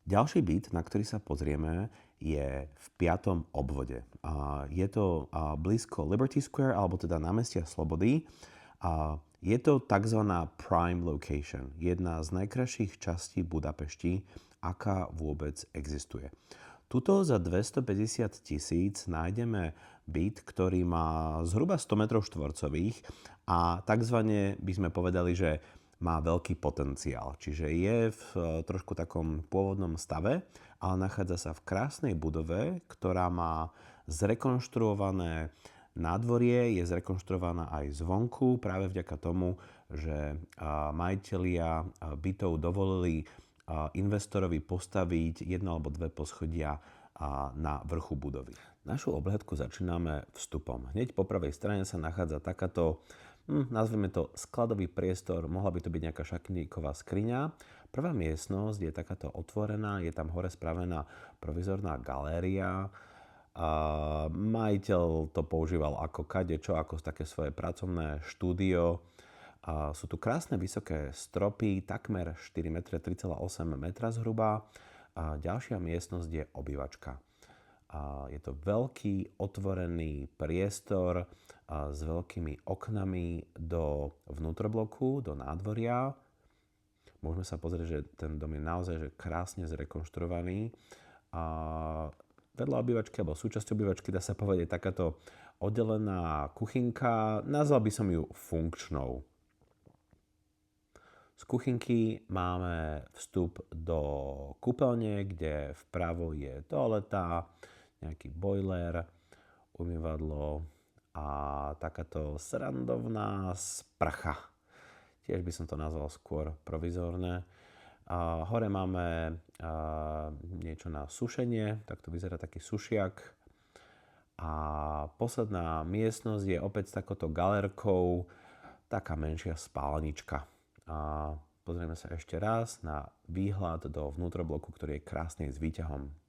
Ďalší byt, na ktorý sa pozrieme, je v piatom obvode. Je to blízko Liberty Square, alebo teda námestia Slobody. Je to tzv. Prime location, jedna z najkrajších častí Budapešti, aká vôbec existuje. Tuto za 250 000 nájdeme byt, ktorý má zhruba 100 metrov štvorcových a takzvané by sme povedali, že má veľký potenciál. Čiže je v trošku takom pôvodnom stave, ale nachádza sa v krásnej budove, ktorá má zrekonštruované nádvorie, je zrekonštruovaná aj zvonku, práve vďaka tomu, že majitelia bytov dovolili investorovi postaviť jedno alebo dve poschodia na vrchu budovy. Našu obhľadku začíname vstupom. Hneď po pravej strane sa nachádza takáto, nazvime to skladový priestor, mohla by to byť nejaká šatníková skriňa. Prvá miestnosť je takáto otvorená, je tam hore spravená provizorná galéria. Majiteľ to používal ako kadečo, ako také svoje pracovné štúdio. Sú tu krásne vysoké stropy, takmer 4 m, 3,8 m zhruba. Ďalšia miestnosť je obývačka. Je to veľký otvorený priestor s veľkými oknami do vnútrobloku, do nádvoria. Môžeme sa pozrieť, že ten dom je naozaj že krásne zrekonštruovaný. Vedľa obývačky, alebo súčasťou obývačky, dá sa povedať, takáto oddelená kuchynka. Nazval by som ju funkčnou. Z kuchynky máme vstup do kúpeľne, kde vpravo je toaleta, nejaký boiler, umývadlo a takáto srandovná sprcha. Tiež by som to nazval skôr provizórne. Hore máme niečo na sušenie, takto vyzerá taký sušiak. A posledná miestnosť je opäť s takouto galerkou, taká menšia spálnička. Pozrieme sa ešte raz na výhľad do vnútrobloku, ktorý je krásny s výťahom.